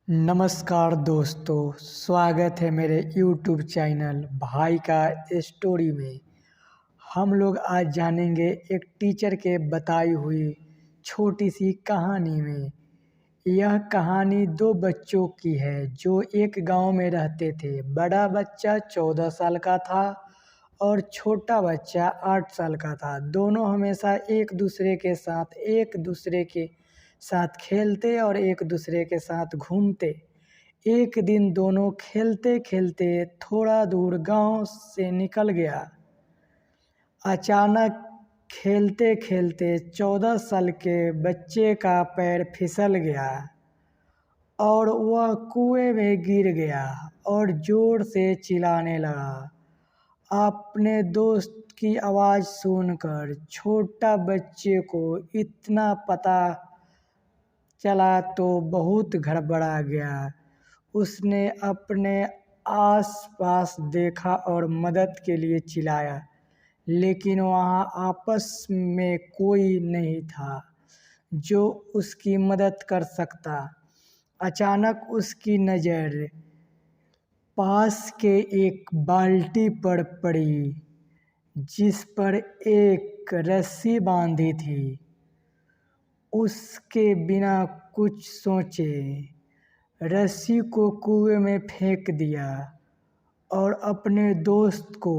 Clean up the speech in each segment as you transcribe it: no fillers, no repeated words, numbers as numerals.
नमस्कार दोस्तों, स्वागत है मेरे यूट्यूब चैनल भाई का स्टोरी में। हम लोग आज जानेंगे एक टीचर के बताई हुई छोटी सी कहानी में। यह कहानी दो बच्चों की है जो एक गांव में रहते थे। बड़ा बच्चा 14 साल का था और छोटा बच्चा 8 साल का था। दोनों हमेशा एक दूसरे के साथ खेलते और एक दूसरे के साथ घूमते। एक दिन दोनों खेलते खेलते थोड़ा दूर गांव से निकल गया। अचानक खेलते खेलते 14 साल के बच्चे का पैर फिसल गया और वह कुएं में गिर गया और जोर से चिल्लाने लगा। अपने दोस्त की आवाज़ सुनकर छोटा बच्चे को इतना पता चला तो बहुत घबरा गया। उसने अपने आस-पास देखा और मदद के लिए चिल्लाया, लेकिन वहाँ आपस में कोई नहीं था जो उसकी मदद कर सकता। अचानक उसकी नज़र पास के एक बाल्टी पर पड़ी, जिस पर एक रस्सी बांधी थी। उसके बिना कुछ सोचे रस्सी को कुएं में फेंक दिया और अपने दोस्त को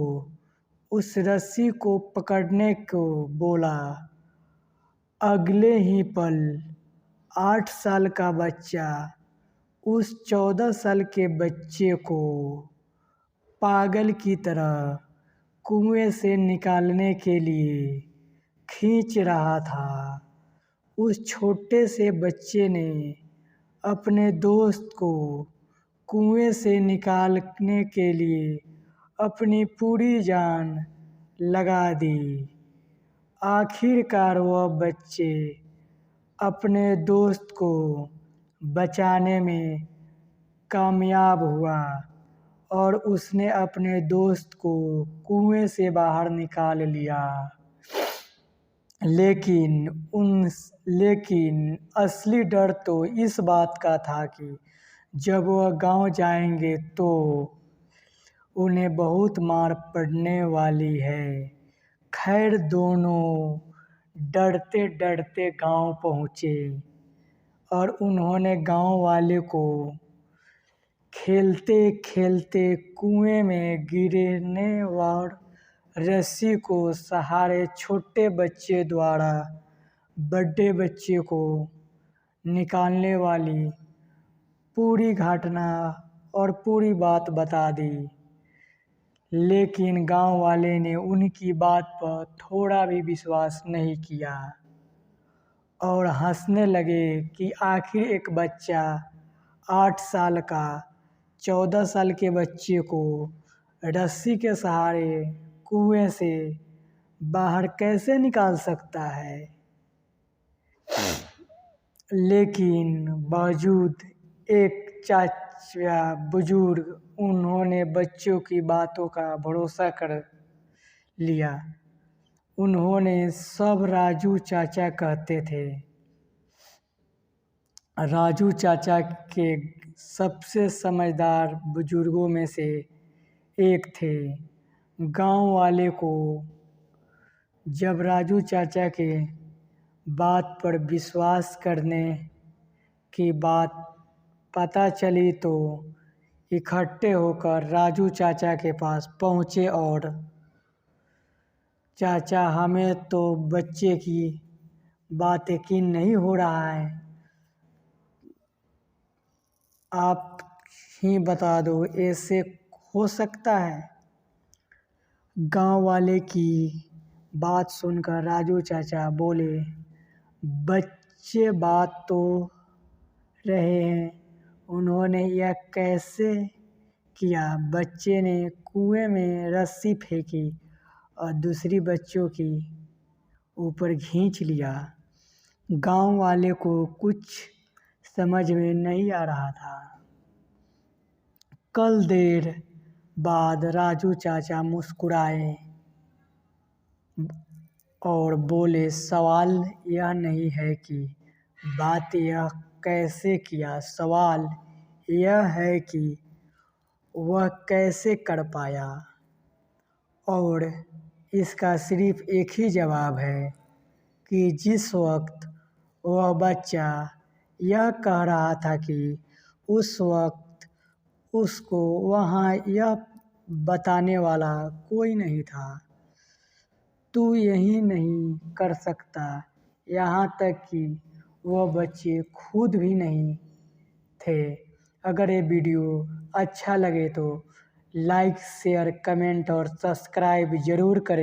उस रस्सी को पकड़ने को बोला। अगले ही पल 8 साल का बच्चा उस 14 साल के बच्चे को पागल की तरह कुएं से निकालने के लिए खींच रहा था। उस छोटे से बच्चे ने अपने दोस्त को कुएं से निकालने के लिए अपनी पूरी जान लगा दी। आखिरकार वह बच्चे अपने दोस्त को बचाने में कामयाब हुआ और उसने अपने दोस्त को कुएं से बाहर निकाल लिया। लेकिन असली डर तो इस बात का था कि जब वह गांव जाएंगे तो उन्हें बहुत मार पड़ने वाली है। खैर, दोनों डरते डरते गांव पहुँचे और उन्होंने गांव वाले को खेलते खेलते कुएं में गिरने और रस्सी को सहारे छोटे बच्चे द्वारा बड़े बच्चे को निकालने वाली पूरी घटना और पूरी बात बता दी। लेकिन गांव वाले ने उनकी बात पर थोड़ा भी विश्वास नहीं किया और हंसने लगे कि आखिर एक बच्चा 8 साल का 14 साल के बच्चे को रस्सी के सहारे कुएं से बाहर कैसे निकाल सकता है। लेकिन बावजूद एक चाचा बुजुर्ग उन्होंने बच्चों की बातों का भरोसा कर लिया। उन्होंने सब राजू चाचा कहते थे। राजू चाचा के सबसे समझदार बुजुर्गों में से एक थे। गांव वाले को जब राजू चाचा के बात पर विश्वास करने की बात पता चली तो इकट्ठे होकर राजू चाचा के पास पहुँचे और चाचा, हमें तो बच्चे की बात यकीन नहीं हो रहा है, आप ही बता दो, ऐसे हो सकता है। गांव वाले की बात सुनकर राजू चाचा बोले, बच्चे बात तो रहे हैं, उन्होंने यह कैसे किया। बच्चे ने कुएं में रस्सी फेंकी और दूसरी बच्चों की ऊपर खींच लिया। गांव वाले को कुछ समझ में नहीं आ रहा था। कल देर बाद राजू चाचा मुस्कुराए और बोले, सवाल यह नहीं है कि बात यह कैसे किया, सवाल यह है कि वह कैसे कर पाया। और इसका सिर्फ एक ही जवाब है कि जिस वक्त वह बच्चा यह कह रहा था कि उस वक्त उसको वहाँ यह बताने वाला कोई नहीं था। तू यही नहीं कर सकता, यहाँ तक कि वह बच्चे खुद भी नहीं थे। अगर ये वीडियो अच्छा लगे तो लाइक शेयर कमेंट और सब्सक्राइब ज़रूर करें।